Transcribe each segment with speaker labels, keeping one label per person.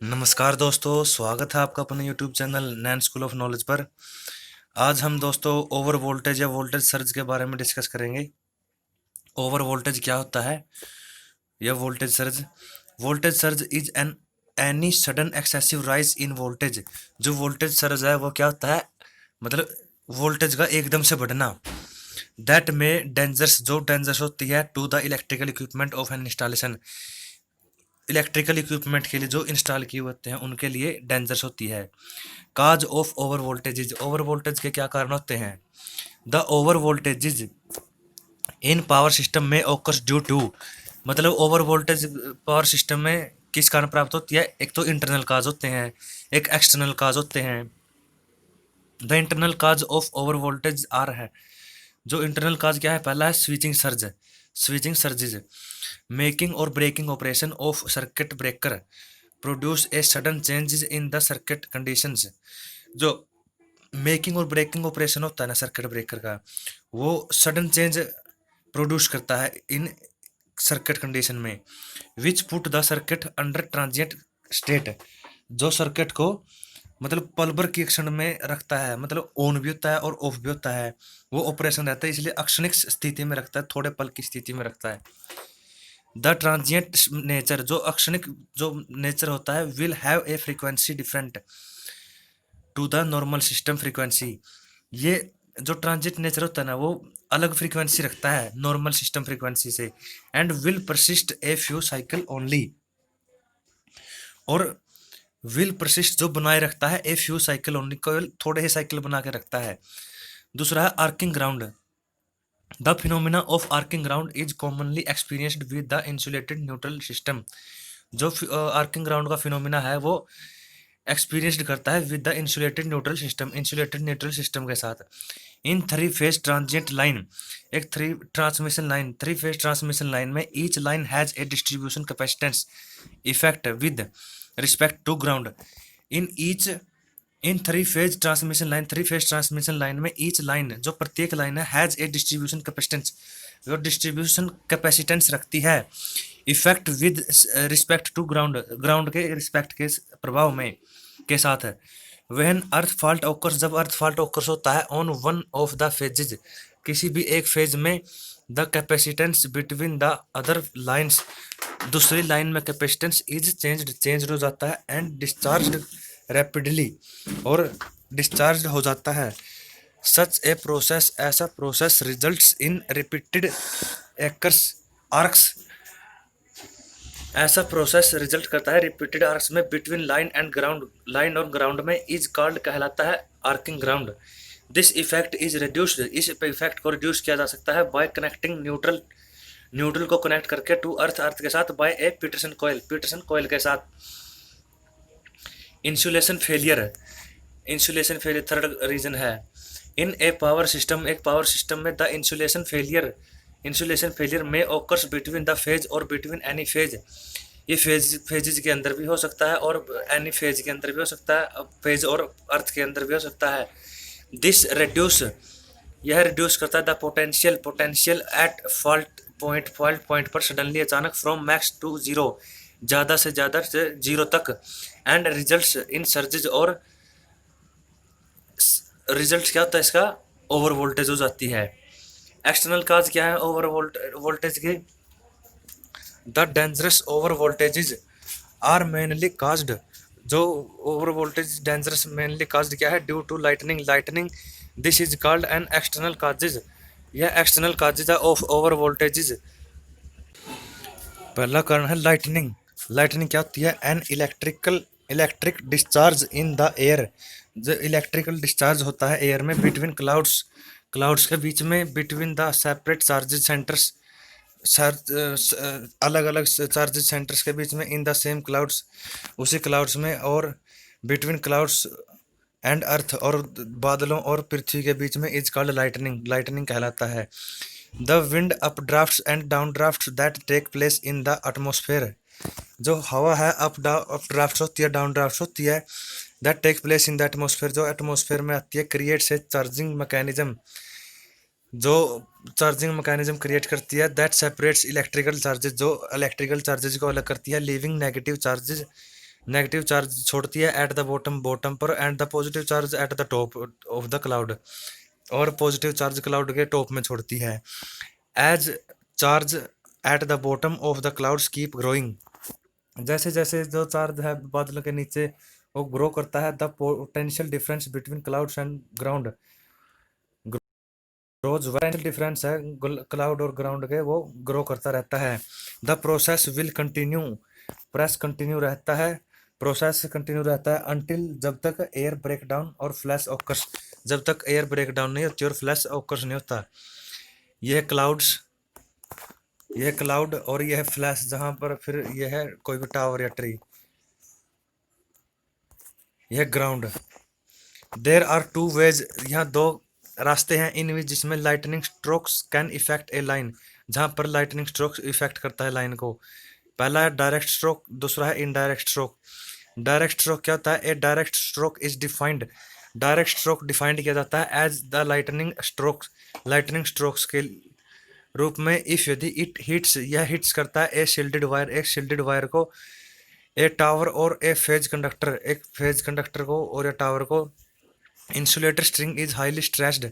Speaker 1: नमस्कार दोस्तों, स्वागत है आपका अपने YouTube channel Nain school of knowledge पर। आज हम दोस्तों ओवर वोल्टेज या वोल्टेज सर्ज के बारे में डिस्कस करेंगे। ओवर वोल्टेज क्या होता है या voltage surge is an any sudden excessive rise in voltage. जो वोल्टेज सर्ज है वो क्या होता है, मतलब वोल्टेज का एकदम से बढ़ना। दैट में डेंजर्स जो डेंजर्स होती है to the electrical equipment of an installation. Electrical equipment के लिए जो इंस्टॉल किए होते हैं उनके लिए डेंजर्स होती है। Cause of over voltages, over voltage के क्या कारण होते हैं। The over voltages in power system में ओकर्स ड्यू टू, मतलब ओवर वोल्टेज पावर सिस्टम में किस कारण प्राप्त होती है। एक तो इंटरनल काज होते हैं, एक एक्सटर्नल काज होते हैं। The internal cause of over voltage are है, जो इंटरनल काज क्या है, पहला है switching surge. Switching surges making और breaking operation of circuit breaker produce a sudden changes in the circuit conditions. जो मेकिंग और ब्रेकिंग ऑपरेशन होता है ना सर्किट ब्रेकर का, वो सडन चेंज प्रोड्यूस करता है इन सर्किट कंडीशन में। Which put the circuit under transient state, जो सर्किट को मतलब पल भर के क्षण में रखता है, मतलब ऑन भी होता है और ऑफ भी होता है, वो ऑपरेशन रहता है, इसलिए अक्षणिक स्थिति में रखता है, थोड़े पल की स्थिति में रखता है। द ट्रांजिएंट नेचर, जो अक्षणिक जो नेचर होता है, will have a frequency different to the normal system frequency. ये जो ट्रांजिट नेचर होता है ना, वो अलग फ्रीक्वेंसी रखता है नॉर्मल सिस्टम फ्रीक्वेंसी से। And will persist a few cycle only, और विल परसिस्ट जो बनाए रखता है ए फ्यू साइकिल ओनली, केवल थोड़े ही साइकिल बना के रखता है। दूसरा है arcing ground. The phenomena of arcing ground is commonly experienced with the insulated neutral system. जो आर्किंग ग्राउंड का फिनोमिना है वो एक्सपीरियंस्ड करता है with the insulated neutral system, insulated neutral system के साथ। In three phase transient line, एक three phase transmission line में each line has a distribution capacitance effect with respect to ground. In each in three phase transmission line में each line, जो प्रत्येक line है, has a distribution capacitance, जो distribution capacitance रखती है effect with respect to ground, ground के respect के प्रभाव में के साथ है। व्हेन अर्थ फॉल्ट ऑकर्स, जब अर्थ फॉल्ट ऑकर्स होता है on one of the phases, किसी भी एक फेज में, the capacitance between the other lines, दूसरी लाइन में कैपेसिटेंस इज चेंज हो जाता है एंड डिस्चार्ज रैपिडली, और डिस्चार्ज हो जाता है। सच ए प्रोसेस, ऐसा process results in repeated acres arcs, ऐसा प्रोसेस रिजल्ट करता है रिपीटेड आर्क्स में between line and ground, line और ग्राउंड में, इज कॉल्ड कहलाता है arcing ground. This effect is reduced, इस इफेक्ट को रिड्यूस किया जा सकता है बाय कनेक्टिंग न्यूट्रल, न्यूट्रल को कनेक्ट करके टू अर्थ, अर्थ के साथ, बाय ए पीटरसन कॉइल के साथ। Insulation failure, insulation failure third reason है। इन ए पावर सिस्टम, एक पावर सिस्टम में द इंसुलेशन फेलियर में ओकर्स बिटवीन द फेज और बिटवीन एनी फेज। ये फेजेज के अंदर भी हो सकता है और एनी फेज के अंदर भी हो सकता है, फेज और अर्थ के अंदर भी हो सकता है। दिस रिड्यूस, यह रिड्यूस करता है the potential at fault point पर सडनली, अचानक, फ्रॉम मैक्स टू जीरो, ज़्यादा से जीरो तक। एंड रिजल्ट्स इन सर्जेज, और रिजल्ट क्या होता है इसका, ओवर वोल्टेज हो जाती है। एक्सटर्नल काज क्या है ओवर वोल्टेज के। The dangerous over voltages are mainly caused, जो over voltage dangerous mainly caused क्या है, due to lightning. This is called an external causes, यह external causes of over voltages. पहला कारण है लाइटनिंग। लाइटनिंग क्या होती है, an electric discharge in the air, जो इलेक्ट्रिकल डिस्चार्ज होता है एयर में बिटवीन क्लाउड्स, क्लाउड्स के बीच में, between the separate charges centres, अलग अलग चार्जेज सेंटर्स के बीच में, इन द सेम क्लाउड्स, उसी क्लाउड्स में, और बिटवीन क्लाउड्स एंड अर्थ, और बादलों और पृथ्वी के बीच में, इज कॉल्ड लाइटनिंग कहलाता है। The wind up draft and down draft that take place in the atmosphere, जो हवा है अप ड्राफ्ट होती है, डाउन ड्राफ्ट होती है, that take place in the atmosphere, जो एटमोसफेयर में आती है, क्रिएट्स ए चार्जिंग मैकेनिज्म, जो चार्जिंग मैकेनिज्म क्रिएट करती है, दैट सेपरेट्स इलेक्ट्रिकल चार्जेज, जो इलेक्ट्रिकल चार्जेज को अलग करती है, leaving negative charges negative charge छोड़ती है एट द बॉटम बॉटम पर, and the positive charge at the top of the cloud, और पॉजिटिव चार्ज क्लाउड के टॉप में छोड़ती है। As charge at the bottom of the clouds keep growing, जैसे जैसे जो चार्ज है बादल के नीचे वो ग्रो करता है, the potential difference between clouds and ground rose, potential difference है क्लाउड और ग्राउंड के, वो ग्रो करता रहता है। The process will continue, press continue रहता है, प्रोसेस कंटिन्यू रहता है अनटिल, जब तक एयर ब्रेक डाउन और फ्लैश ऑकर्स, जब तक एयर ब्रेक डाउन नहीं होती और फ्लैश ऑकर्स नहीं होता। यह क्लाउड्स, यह क्लाउड और यह फ्लैश, जहां पर फिर यह है कोई भी टावर या ट्री, यह ground. There are two ways, यहाँ दो रास्ते हैं, इन विच जिसमें lightning strokes can effect a line, जहां पर लाइटनिंग स्ट्रोक्स इफेक्ट करता है लाइन को। पहला है डायरेक्ट स्ट्रोक, दूसरा है इनडायरेक्ट स्ट्रोक। डायरेक्ट स्ट्रोक क्या होता है? A direct stroke is defined, direct stroke defined किया जाता है as the lightning strokes, lightning strokes के रूप में, इफ यदि इट हिट्स, यह हिट्स करता है ए शील्डेड वायर, एक शील्डेड वायर को, ए टावर और ए फेज कंडक्टर, एक फेज कंडक्टर को और या टावर को। Insulator string is highly stressed,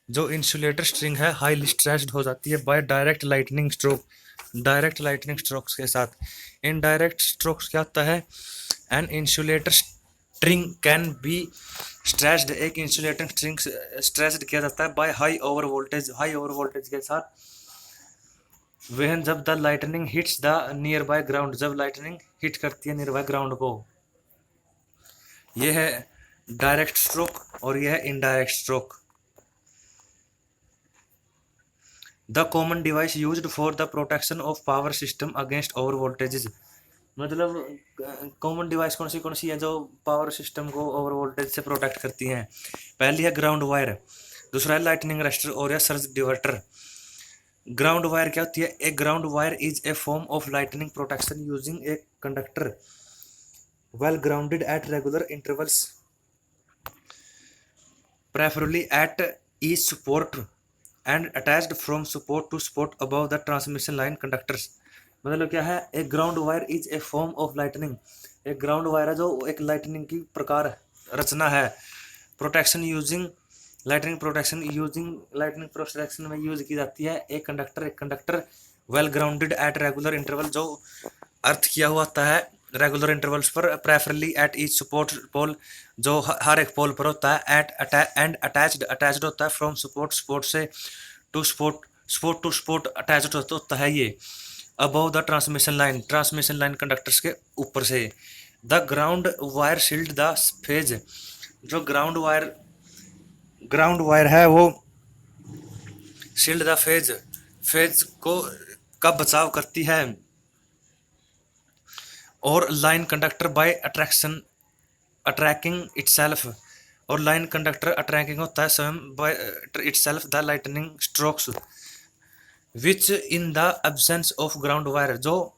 Speaker 1: जो इंसुलेटर स्ट्रिंग है हाईली स्ट्रेस्ड हो जाती है by direct lightning stroke, direct lightning strokes के साथ। इनडायरेक्ट स्ट्रोक्स क्या होता है? An insulator string can be stressed, एक इंसुलेटर स्ट्रिंग स्ट्रेस्ड किया जाता है by high over voltage, high over voltage के साथ। वह जब the lightning hits the near by ground, जब लाइटनिंग हिट करती है नियर बाय ग्राउंड को। यह है डायरेक्ट स्ट्रोक और यह है indirect stroke. The common device used for the protection of power system against over voltages, मतलब कॉमन डिवाइस कौन सी है जो पावर सिस्टम को ओवर वोल्टेज से प्रोटेक्ट करती हैं? पहली है ग्राउंड वायर, दूसरा है लाइटनिंग अरेस्टर और या सर्ज डिवर्टर। ग्राउंड वायर क्या होती है? A ground wire is a form of lightning protection using a conductor well grounded at regular intervals, preferably at each support and attached from support to support above the transmission line conductors। मतलब क्या है? एक ground wire is a form of lightning, एक ground wire है जो एक lightning की प्रकार रचना है। Protection using, lightning protection using, lightning protection में यूज की जाती है एक conductor well grounded at regular interval, जो अर्थ किया हुआ होता है रेगुलर इंटरवल्स पर, प्रेफरली एट ईच सपोर्ट पोल, जो हर एक पोल पर होता है, एट एंड अटैच्ड होता है फ्रॉम सपोर्ट से to support to support attached होता है ये above the transmission line conductors के ऊपर से। The ground wire shield the phase, जो ग्राउंड वायर है वो शील्ड द फेज को का बचाव करती है, और line conductor by attracting itself, और लाइन कंडक्टर अट्रैकिंग होता है स्वयं by itself the lightning strokes which in the absence of ground wire, जो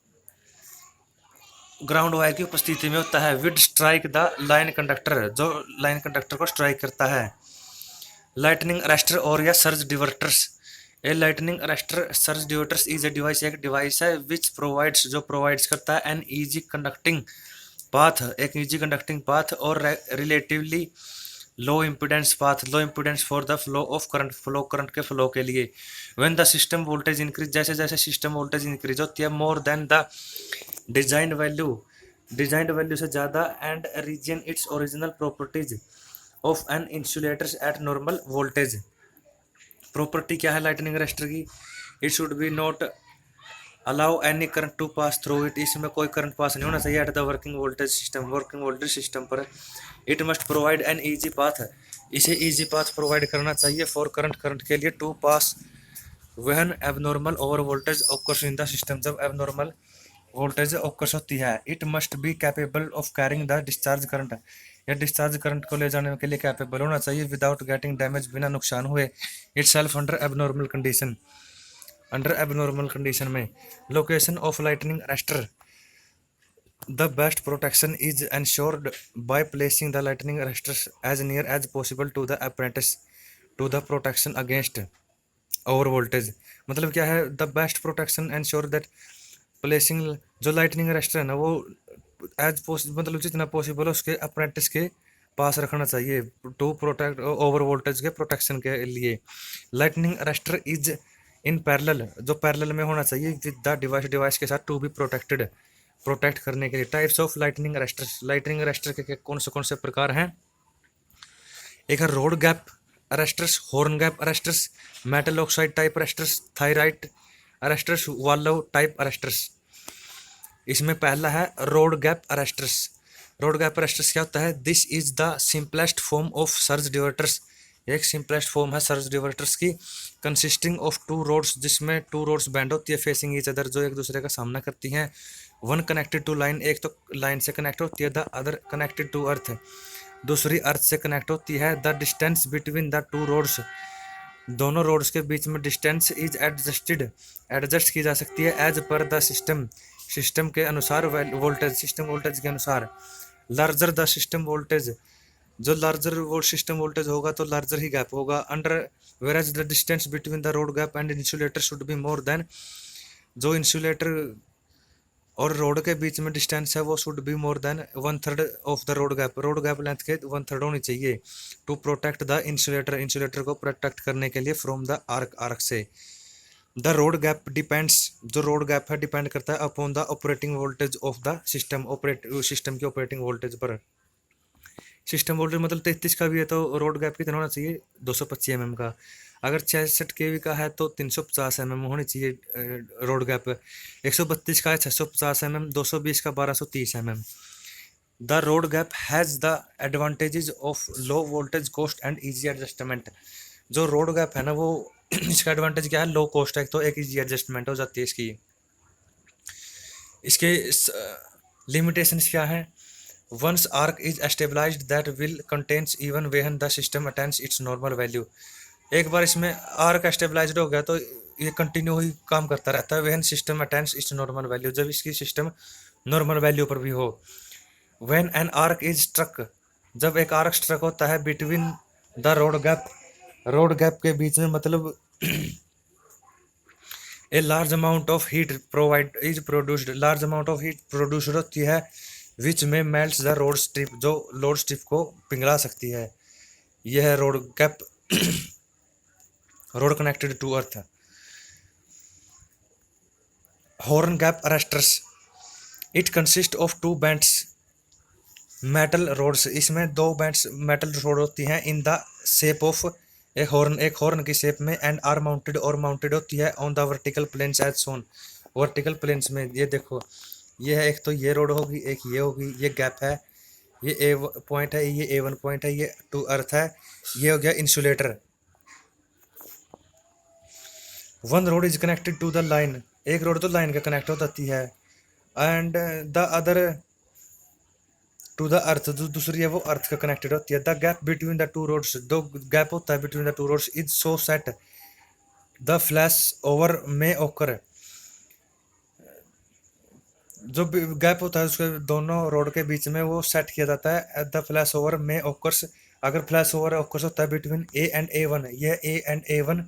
Speaker 1: ग्राउंड वायर की उपस्थिति में होता है, would strike the line conductor, जो लाइन कंडक्टर को स्ट्राइक करता है। लाइटनिंग अरेस्टर और या surge diverters, a lightning arrester surge diverters is a device, एक डिवाइस है विच प्रोवाइड्स, जो प्रोवाइड्स करता है एन इजी कंडक्टिंग पाथ, एक इजी कंडक्टिंग पाथ और relatively low impedance path, low impedance for the flow of current, current के flow के लिए। When the system voltage increase, जैसे जैसे सिस्टम वोल्टेज इंक्रीज होती है more than the designed value से ज़्यादा, and regain its original properties of an insulators at normal voltage. Property क्या है लाइटनिंग अरेस्टर की? It should be not allow any current to pass through it, इसमें कोई current pass नहीं होना चाहिए at the working voltage system पर। It must provide an easy path, इसे ईजी पाथ प्रोवाइड करना चाहिए फॉर करंट के लिए to pass when abnormal over voltage occurs in the system, जब एबनॉर्मल वोल्टेज ऑकर्स होती है। It must be capable of carrying the discharge current, या discharge current को ले जाने के लिए कैपेबल होना चाहिए विदाउट गेटिंग डैमेज, बिना नुकसान हुए। Itself under abnormal condition, under abnormal condition में। Location of lightning arrester, the best protection is ensured by placing the lightning arresters as near as possible to the apprentice to the protection against over voltage. मतलब क्या है? The best protection ensure that placing, जो lightning arrester है ना वो as possible मतलब जितना possible उसके अप्रेंटिस के पास रखना चाहिए टू प्रोटेक्ट ओवर वोल्टेज के प्रोटेक्शन के लिए। Lightning arrester is in parallel, जो पैरेलल में होना चाहिए विद द डिवाइस, डिवाइस के साथ टू बी प्रोटेक्टेड, प्रोटेक्ट करने के लिए। Types of lightning arresters, lightning arrester के कौन से प्रकार हैं? एक है rod gap arresters, horn gap arresters, metal oxide type arresters, thyrite arresters, valve type arresters. इसमें पहला है rod gap arresters. Rod gap arresters क्या होता है? This is the simplest form of surge diverters, एक सिंपलेस्ट फॉर्म है surge diverters की, consisting of two rods, जिसमें टू रोड्स बैंड होती है फेसिंग ईच अदर, जो एक दूसरे का सामना करती हैं। वन कनेक्टेड टू लाइन, एक तो लाइन से कनेक्ट होती है, the other connected to earth, दूसरी अर्थ से कनेक्ट होती है। The distance between the two rods, दोनों रोड्स के बीच में डिस्टेंस इज एडजस्टेड, एडजस्ट की जा सकती है as per the system, system के अनुसार, वोल्टेज, सिस्टम वोल्टेज के अनुसार। लार्जर द सिस्टम वोल्टेज, जो लार्जर वो सिस्टम वोल्टेज होगा तो लार्जर ही गैप होगा। Under average the distance between the rod gap and insulator should be more than, जो इंसुलेटर और रोड के बीच में डिस्टेंस है वो should be more than one third of the rod gap, rod gap length के one third होनी चाहिए। To protect the insulator, insulator को प्रोटेक्ट करने के लिए फ्रॉम द आर्क, आर्क से। द रोड गैप डिपेंड्स, जो रोड गैप है डिपेंड करता है upon the operating voltage of the system, operate system की ऑपरेटिंग वोल्टेज पर। सिस्टम वोल्टेज मतलब 33 का भी है तो रोड गैप कितना होना चाहिए? 225 mm का। अगर 66 kV का है तो 350 mm होनी चाहिए रोड गैप। 132 का है 650 mm, 220 का 1230 mm। The rod gap has the advantages of low voltage cost and easy adjustment, जो रोड गैप है ना वो इसका एडवांटेज क्या है? लो कॉस्ट है, तो एक इजी एडजस्टमेंट हो जाती है इसकी। इसके लिमिटेशंस क्या है? Once arc is stabilized that will contains even when the system attains its normal value, एक बार इसमें आर्क स्टेबलाइज्ड हो गया तो ये कंटिन्यू ही काम करता रहता है। when system attains its normal value, जब इसकी सिस्टम नॉर्मल वैल्यू पर भी हो। when an arc is struck, जब एक आर्क स्ट्रक होता है between the rod gap, rod gap के बीच में, मतलब a large amount of heat provide is produced, large amount of heat produce होती है विच में मेल्ट्स द रोड स्ट्रिप, जो लोड स्ट्रिप को पिघला सकती है। यह है rod gap, rod connected to earth. Horn gap arresters, it consist of two bands metal rods, इसमें दो बैंड्स मेटल रोड होती हैं इन द शेप ऑफ एक हॉर्न, एक हॉर्न की शेप में, एंड आर माउंटेड, और माउंटेड होती है on the vertical planes as shown, vertical planes में। ये देखो ये है, एक तो ये रोड होगी, एक ये होगी, ये गैप है, ये ए पॉइंट है, ये A1 पॉइंट है, ये टू अर्थ है, ये हो गया insulator. One rod is connected to the line, एक रोड तो लाइन का कनेक्ट हो जाती है, and the other to the earth, जो दूसरी है वो अर्थ का कनेक्टेड होती है। The gap between the two rods, दो गैप होता है between the two rods, is so set the flash over में ओकर, जो गैप होता है उसके दोनों रोड के बीच में वो सेट किया जाता है। एट द फ्लैश ओवर में ओकर्स, अगर फ्लैश ओवर ओकर्स होता है बिटवीन A and A1, यह A and A1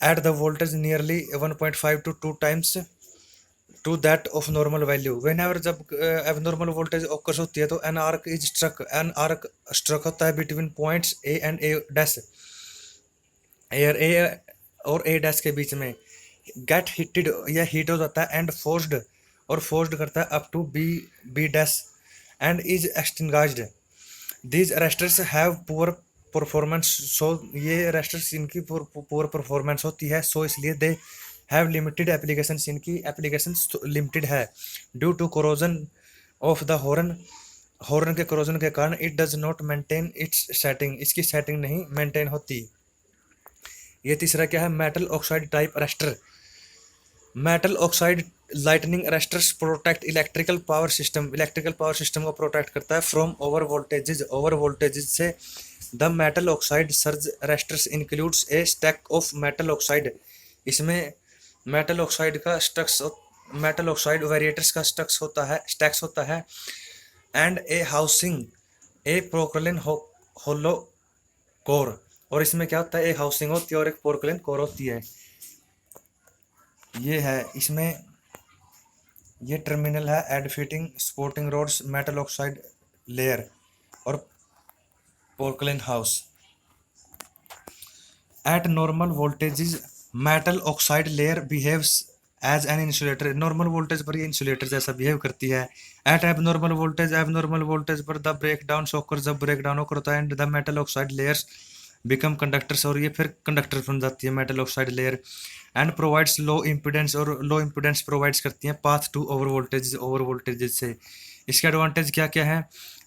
Speaker 1: at the voltage nearly 1.5 to 2 times to that of normal value. Whenever जब एबनॉर्मल वोल्टेज ओकर्स होती है तो an arc is struck, an arc struck होता है between points A and A air A और A dash के बीच में। गेट हिटेड, यह हीट हो जाता है, एंड फोर्स्ड, और फोर्स्ड करता है up to B dash, and is extinguished. These arresters have poor performance, so ये अरेस्टर्स इनकी पुअर परफॉर्मेंस होती है, सो इसलिए दे हैव लिमिटेड एप्लीकेशन, इनकी एप्लीकेशन लिमिटेड है। Due to corrosion of the horn, horn के कोरोजन के कारण it does not maintain its setting, इसकी सेटिंग नहीं मेंटेन होती। ये तीसरा क्या है? Metal oxide type arrester. Metal oxide lightning arresters protect electrical power system, electrical power system को प्रोटेक्ट करता है from over voltages, over voltages से। The metal oxide surge arresters includes a stack of metal oxide, इसमें metal oxide का stacks, metal oxide वेरिएटर्स का स्टक्स होता है, stacks होता है, and a housing a porcelain hollow core, और इसमें क्या होता है? एक हाउसिंग होती है और एक पोर्कलेन कोर होती है। ये है इसमें ये टर्मिनल है end fitting supporting rods metal oxide layer और porcelain house. At normal voltages metal oxide layer behaves as an insulator. Normal voltage पर ये इंसुलेटर जैसा बिहेव करती है। एट एबनॉर्मल वोल्टेज पर द ब्रेक डाउन शॉकर जब ब्रेक डाउन होता है and the metal oxide layers become conductors, और ये फिर कंडक्टर बन जाती है metal oxide layer. And provides low impedance, और लो इम्पिडेंस प्रोवाइड्स करती हैं पाथ टू ओवर वोल्टेज से। इसके एडवांटेज क्या क्या है?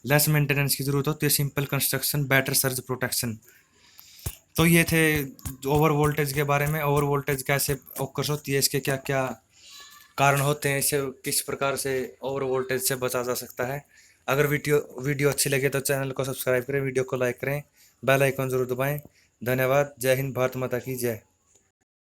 Speaker 1: लेस मेंटेनेंस की जरूरत होती है, simple construction, better surge protection. तो ये थे ओवर वोल्टेज के बारे में। ओवर वोल्टेज कैसे ओकर्स होती है, इसके क्या क्या कारण होते हैं, इसे किस प्रकार से ओवर वोल्टेज से बचा जा सकता है। अगर वीडियो अच्छी लगे तो चैनल को सब्सक्राइब करें, वीडियो को लाइक करें, बेल आइकन जरूर दबाएं। धन्यवाद। जय हिंद, भारत माता की जय।